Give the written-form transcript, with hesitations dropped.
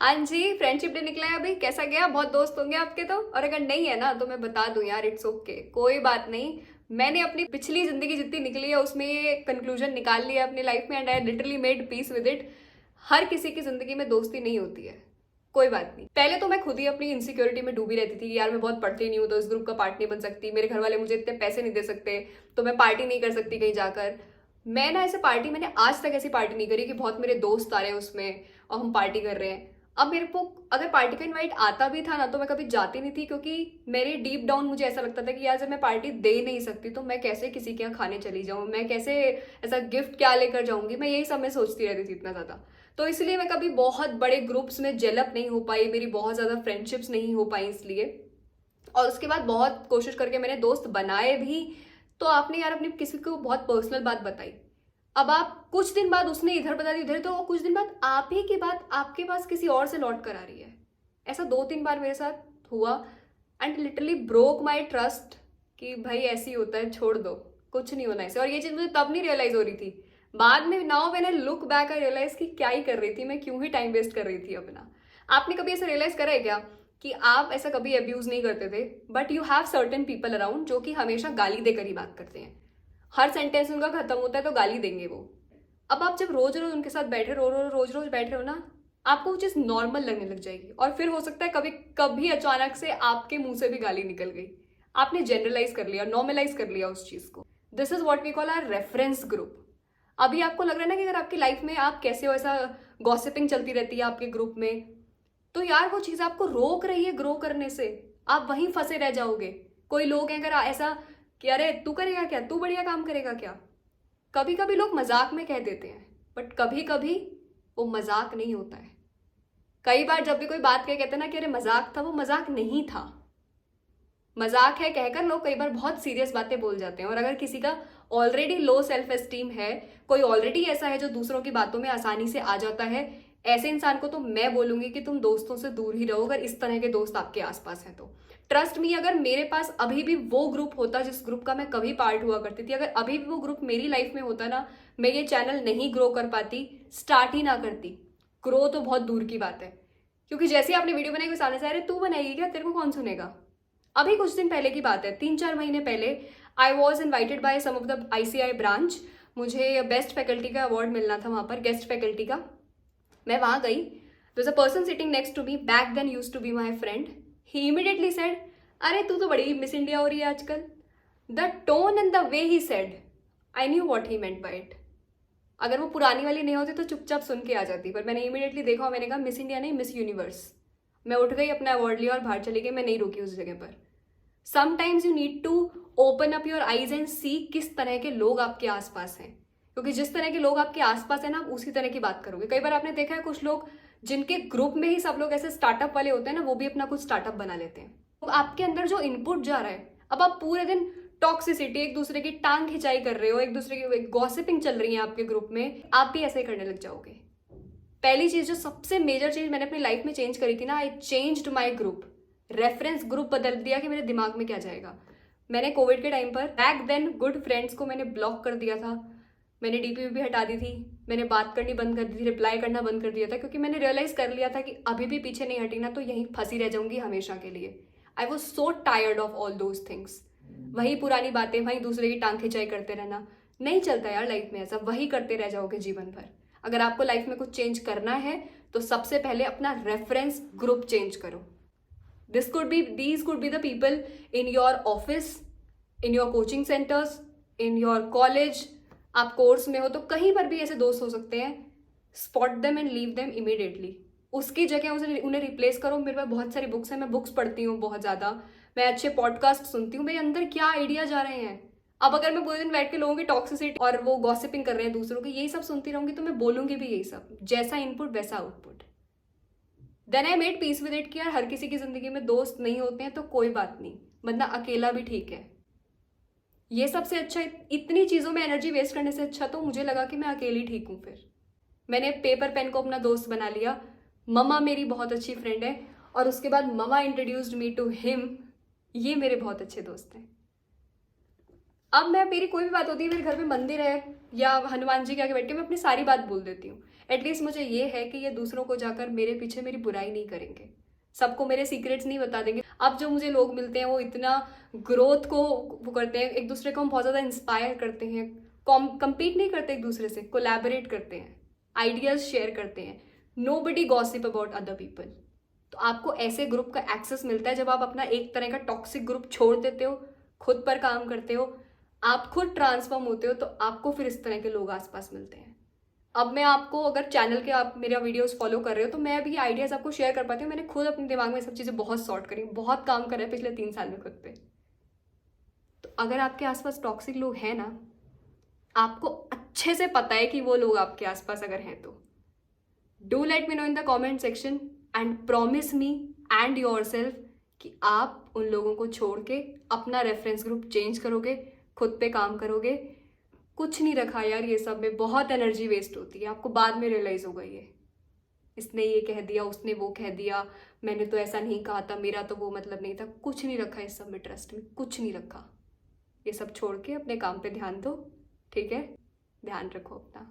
हाँ जी, friendship day निकला है अभी। कैसा गया? बहुत दोस्त होंगे आपके तो। और अगर नहीं है ना तो मैं बता दूं यार, इट्स ओके, कोई बात नहीं। मैंने अपनी पिछली जिंदगी जितनी निकली है उसमें ये कंक्लूजन निकाल लिया अपनी लाइफ में, and I literally made peace with it. हर किसी की जिंदगी में दोस्ती नहीं होती है, कोई बात नहीं। पहले तो मैं खुद ही अपनी इनसिक्योरिटी में डूबी रहती थी कि यार मैं बहुत पढ़ती नहीं हूँ तो इस ग्रुप का पार्ट नहीं बन सकती, मेरे घर वाले मुझे इतने पैसे नहीं दे सकते, तो मैं पार्टी नहीं कर सकती कहीं जाकर। मैं ना ऐसे पार्टी, मैंने आज तक ऐसी पार्टी नहीं करी कि बहुत मेरे दोस्त आ रहे हैं उसमें और हम पार्टी कर रहे हैं। अब मेरे को अगर पार्टी का इनवाइट आता भी था ना तो मैं कभी जाती नहीं थी, क्योंकि मेरे डीप डाउन मुझे ऐसा लगता था कि यार जब मैं पार्टी दे नहीं सकती तो मैं कैसे किसी के यहाँ खाने चली जाऊँ, मैं कैसे ऐसा गिफ्ट क्या लेकर जाऊंगी, मैं यही सब मैं सोचती रहती थी इतना ज़्यादा। तो इसलिए मैं कभी बहुत बड़े ग्रुप्स में जेलअप नहीं हो पाई, मेरी बहुत ज़्यादा फ्रेंडशिप्स नहीं हो पाई इसलिए। और उसके बाद बहुत कोशिश करके मैंने दोस्त बनाए भी। तो आपने यार अपनी किसी को बहुत पर्सनल बात बताई, अब आप कुछ दिन बाद उसने इधर बता दी उधर, तो कुछ दिन बाद आप ही की बात आपके पास किसी और से लौट कर आ रही है। ऐसा 2-3 बार मेरे साथ हुआ, and literally broke my trust कि भाई ऐसे ही होता है, छोड़ दो, कुछ नहीं होना ऐसे। और ये चीज़ मुझे तब नहीं रियलाइज हो रही थी, बाद में now when I look back I realize कि क्या ही कर रही थी मैं, क्यों ही टाइम वेस्ट कर रही थी अपना। आपने कभी ऐसा रियलाइज करा है क्या कि आप ऐसा कभी अब्यूज नहीं करते थे, but you have certain people around जो कि हमेशा गाली देकर ही बात करते हैं, हर सेंटेंस उनका खत्म होता है तो गाली देंगे वो। अब आप जब रोज रोज उनके साथ बैठे रोज रोज बैठ रहे हो ना, आपको वो चीज़ नॉर्मल लगने लग जाएगी, और फिर हो सकता है कभी कभी अचानक से आपके मुंह से भी गाली निकल गई। आपने जनरलाइज कर लिया, नॉर्मलाइज कर लिया उस चीज़ को। This is what we call our reference group. अभी आपको लग रहा है ना कि अगर आपकी लाइफ में आप कैसे हो, ऐसा गॉसिपिंग चलती रहती है आपके ग्रुप में, तो यार वो चीज़ आपको रोक रही है ग्रो करने से, आप वहीं फंसे रह जाओगे। कोई लोग हैं अगर ऐसा कि अरे तू करेगा क्या, तू बढ़िया काम करेगा क्या, कभी कभी लोग मजाक में कह देते हैं, बट कभी कभी वो मजाक नहीं होता है। कई बार जब भी कोई बात कह कहते हैं ना कि अरे मजाक था, वो मजाक नहीं था। मजाक है कहकर लोग कई बार बहुत सीरियस बातें बोल जाते हैं। और अगर किसी का ऑलरेडी लो सेल्फ एस्टीम है, कोई ऑलरेडी ऐसा है जो दूसरों की बातों में आसानी से आ जाता है, ऐसे इंसान को तो मैं बोलूंगी कि तुम दोस्तों से दूर ही रहो, अगर इस तरह के दोस्त आपके आसपास हैं तो। ट्रस्ट मी, अगर मेरे पास अभी भी वो ग्रुप होता जिस ग्रुप का मैं कभी पार्ट हुआ करती थी, अगर अभी भी वो ग्रुप मेरी लाइफ में होता ना, मैं ये चैनल नहीं ग्रो कर पाती, स्टार्ट ही ना करती। ग्रो तो बहुत दूर की बात है, क्योंकि जैसे आपने वीडियो बनाई कोई सामने से अरे तू बनाएगी क्या, तेरे को कौन सुनेगा। अभी कुछ दिन पहले की बात है, 3-4 महीने पहले, I was invited by some of the ICI branch. मुझे बेस्ट फैकल्टी का अवार्ड मिलना था वहाँ पर, गेस्ट फैकल्टी का। मैं वहाँ गई, there a person sitting next to me, back then used to be my friend. He immediately said, अरे तू तो बड़ी मिस इंडिया हो रही है आजकल। The tone and the way he said, I knew what he meant by it. अगर वो पुरानी वाली नहीं होती तो चुपचाप सुन के आ जाती, पर मैंने इमीडिएटली देखा और मैंने कहा मिस इंडिया नहीं, मिस यूनिवर्स। मैं उठ गई, अपना अवार्ड लिया और बाहर चली गई, मैं नहीं रुकी उस जगह पर। Sometimes you need to open up your eyes and see किस तरह के लोग आपके आसपास हैं, क्योंकि जिस तरह के लोग आपके आसपास है ना, आप उसी तरह की बात करोगे। कई बार आपने देखा है कुछ लोग जिनके ग्रुप में ही सब लोग ऐसे स्टार्टअप वाले होते हैं ना, वो भी अपना कुछ स्टार्टअप बना लेते हैं। तो आपके अंदर जो इनपुट जा रहा है, अब आप पूरे दिन टॉक्सिसिटी, एक दूसरे की टांग खिंचाई कर रहे हो, एक दूसरे की गॉसिपिंग चल रही है आपके ग्रुप में, आप भी ऐसे ही करने लग जाओगे। पहली चीज, जो सबसे मेजर चीज मैंने अपनी लाइफ में चेंज करी थी ना, आई changed my group. Reference group बदल दिया कि मेरे दिमाग में क्या जाएगा। मैंने कोविड के टाइम पर बैक देन गुड फ्रेंड्स को मैंने ब्लॉक कर दिया था, मैंने DP भी हटा दी थी, मैंने बात करनी बंद कर दी थी, रिप्लाई करना बंद कर दिया था, क्योंकि मैंने रियलाइज कर लिया था कि अभी भी पीछे नहीं हटी ना तो यहीं फंसी रह जाऊंगी हमेशा के लिए। I was so tired of all those things. वही पुरानी बातें, वही दूसरे की टांग खिंचाई करते रहना नहीं चलता यार लाइफ में, ऐसा वही करते रह जाओगे जीवन भर। अगर आपको लाइफ में कुछ चेंज करना है तो सबसे पहले अपना रेफरेंस ग्रुप चेंज करो। These could be the people in your office, in your coaching centers, in your college। आप कोर्स में हो तो कहीं पर भी ऐसे दोस्त हो सकते हैं। Spot them and leave them immediately. उसकी जगह उन्हें रिप्लेस करो। मेरे पास बहुत सारी बुक्स हैं, मैं बुक्स पढ़ती हूँ बहुत ज़्यादा, मैं अच्छे पॉडकास्ट सुनती हूँ, मेरे अंदर क्या आइडिया जा रहे हैं। अब अगर मैं पूरे दिन बैठ के लोगों की टॉक्सिसिटी और वो गॉसिपिंग कर रहे हैं दूसरों की, यही सब सुनती रहूंगी तो मैं बोलूंगी भी यही सब, जैसा इनपुट वैसा output. Then I made peace with it कि यार हर किसी की जिंदगी में दोस्त नहीं होते हैं तो कोई बात नहीं, बंदा अकेला भी ठीक है। ये सबसे अच्छा, इतनी चीज़ों में एनर्जी वेस्ट करने से अच्छा तो मुझे लगा कि मैं अकेली ठीक हूँ। फिर मैंने पेपर पेन को अपना दोस्त बना लिया। ममा मेरी बहुत अच्छी फ्रेंड है, और उसके बाद mama introduced me to him. ये मेरे बहुत अच्छे दोस्त हैं। अब मैं, मेरी कोई भी बात होती है, मेरे घर में मंदिर है या हनुमान जी के आगे बैठ के मैं अपनी सारी बात बोल देती हूँ। एटलीस्ट मुझे ये है कि ये दूसरों को जाकर मेरे पीछे मेरी बुराई नहीं करेंगे, सबको मेरे सीक्रेट्स नहीं बता देंगे। अब जो मुझे लोग मिलते हैं वो इतना ग्रोथ को वो करते हैं, एक दूसरे को हम बहुत ज़्यादा इंस्पायर करते हैं, कम्पीट नहीं करते एक दूसरे से, कोलैबोरेट करते हैं, आइडियाज़ शेयर करते हैं। Nobody gossip about other people. तो आपको ऐसे ग्रुप का एक्सेस मिलता है जब आप अपना एक तरह का टॉक्सिक ग्रुप छोड़ देते हो, खुद पर काम करते हो, आप खुद ट्रांसफॉर्म होते हो, तो आपको फिर इस तरह के लोग आसपास मिलते हैं। अब मैं आपको, अगर चैनल के आप मेरा वीडियोस फॉलो कर रहे हो, तो मैं भी आइडियाज़ आपको शेयर कर पाती हूँ। मैंने खुद अपने दिमाग में सब चीज़ें बहुत सॉर्ट करी, बहुत काम करा है पिछले 3 साल में खुद पे। तो अगर आपके आसपास टॉक्सिक लोग हैं ना, आपको अच्छे से पता है कि वो लोग आपके आसपास अगर हैं तो do let me know in the comment section and promise me and your self कि आप उन लोगों को छोड़ के अपना रेफरेंस ग्रुप चेंज करोगे, खुद पे काम करोगे। कुछ नहीं रखा यार, ये सब में बहुत एनर्जी वेस्ट होती है। आपको बाद में रियलाइज होगा ये, इसने ये कह दिया, उसने वो कह दिया, मैंने तो ऐसा नहीं कहा था, मेरा तो वो मतलब नहीं था। कुछ नहीं रखा इस सब में, ट्रस्ट में कुछ नहीं रखा। ये सब छोड़ के अपने काम पे ध्यान दो, ठीक है? ध्यान रखो अपना।